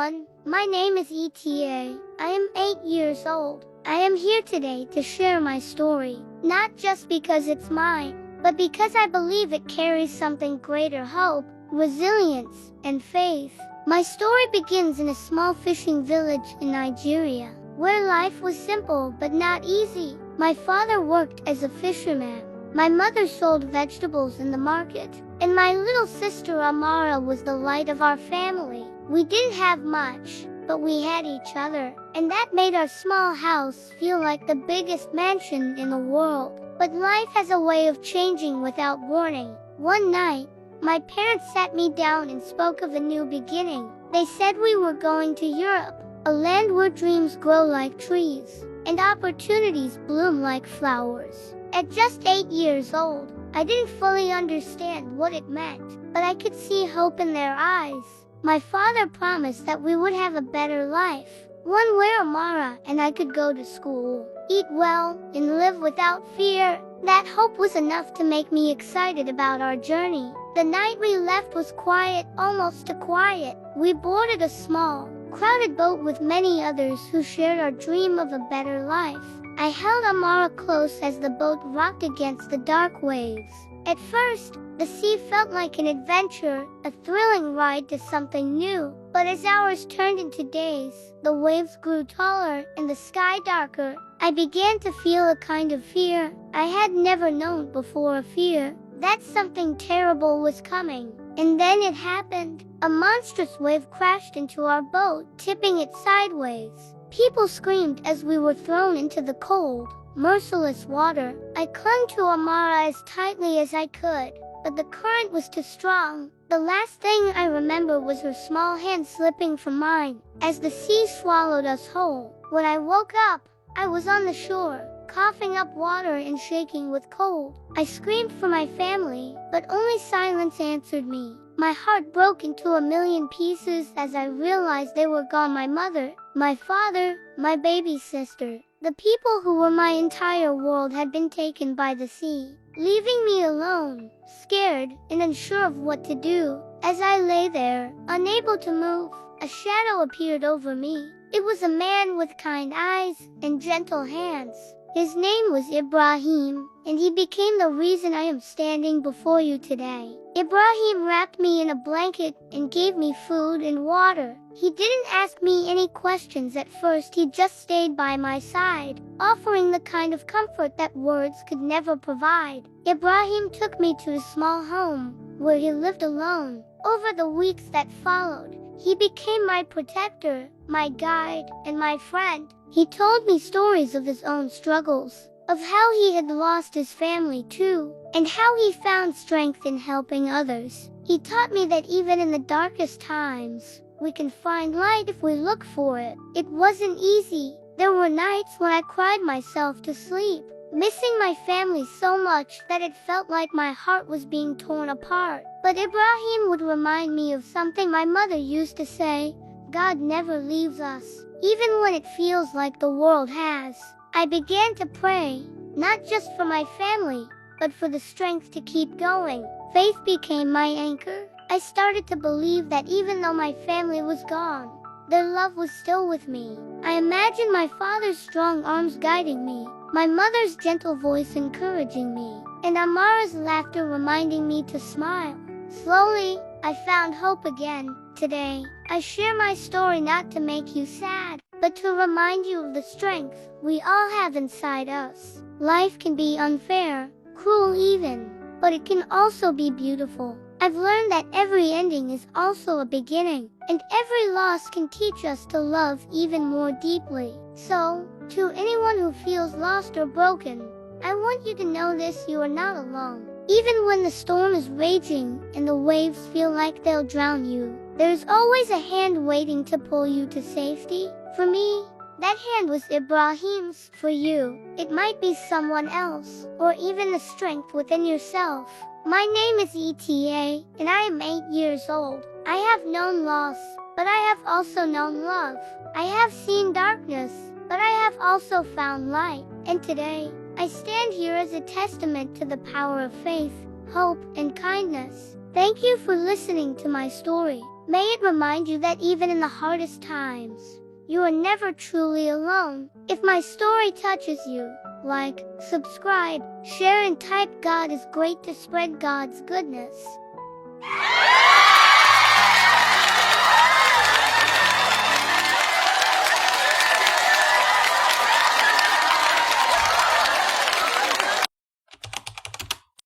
everyone, my name is ETA. I am 8 years old. I am here today to share my story, not just because it's mine, but because I believe it carries something greater: hope, resilience, and faith. My story begins in a small fishing village in Nigeria, where life was simple but not easy. My father worked as a fisherman. My mother sold vegetables in the market, and my little sister Amara was the light of our family. We didn't have much, but we had each other, and that made our small house feel like the biggest mansion in the world. But life has a way of changing without warning. One night, my parents sat me down and spoke of a new beginning. They said we were going to Europe, a land where dreams grow like trees, and opportunities bloom like flowers. At just 8 years old, I didn't fully understand what it meant, but I could see hope in their eyes. My father promised that we would have a better life, one where Amara and I could go to school, eat well, and live without fear. That hope was enough to make me excited about our journey. The night we left was quiet, almost too quiet. We boarded a small, crowded boat with many others who shared our dream of a better life. I held Amara close as the boat rocked against the dark waves. At first, the sea felt like an adventure, a thrilling ride to something new. But as hours turned into days, the waves grew taller and the sky darker. I began to feel a kind of fear I had never known before, a fear that something terrible was coming. And then it happened. A monstrous wave crashed into our boat, tipping it sideways. People screamed as we were thrown into the cold, merciless water. I clung to Amara as tightly as I could, but the current was too strong. The last thing I remember was her small hand slipping from mine as the sea swallowed us whole. When I woke up, I was on the shore, coughing up water and shaking with cold. I screamed for my family, but only silence answered me. My heart broke into a million pieces as I realized they were gone: my mother, my father, my baby sister. The people who were my entire world had been taken by the sea, leaving me alone, scared and unsure of what to do. As I lay there, unable to move, a shadow appeared over me. It was a man with kind eyes and gentle hands. His name was Ibrahim, and he became the reason I am standing before you today. Ibrahim wrapped me in a blanket and gave me food and water. He didn't ask me any questions at first. He just stayed by my side, offering the kind of comfort that words could never provide. Ibrahim took me to his small home, where he lived alone. Over the weeks that followed, he became my protector, my guide, and my friend. He told me stories of his own struggles, of how he had lost his family too, and how he found strength in helping others. He taught me that even in the darkest times, we can find light if we look for it. It wasn't easy. There were nights when I cried myself to sleep, missing my family so much that it felt like my heart was being torn apart. But Ibrahim would remind me of something my mother used to say: God never leaves us, even when it feels like the world has. I began to pray, not just for my family, but for the strength to keep going. Faith became my anchor. I started to believe that even though my family was gone, their love was still with me. I imagined my father's strong arms guiding me, my mother's gentle voice encouraging me, and Amara's laughter reminding me to smile. Slowly, I found hope again. Today, I share my story not to make you sad, but to remind you of the strength we all have inside us. Life can be unfair, cruel even, but it can also be beautiful. I've learned that every ending is also a beginning, and every loss can teach us to love even more deeply. So, to anyone who feels lost or broken, I want you to know this: you are not alone. Even when the storm is raging and the waves feel like they'll drown you, there's always a hand waiting to pull you to safety. For me, that hand was Ibrahim's. For you, it might be someone else, or even the strength within yourself. My name is ETA, and I am 8 years old. I have known loss, but I have also known love. I have seen darkness, but I have also found light. And today, I stand here as a testament to the power of faith, hope, and kindness. Thank you for listening to my story. May it remind you that even in the hardest times, you are never truly alone. If my story touches you, like, subscribe, share and type God is great to spread God's goodness.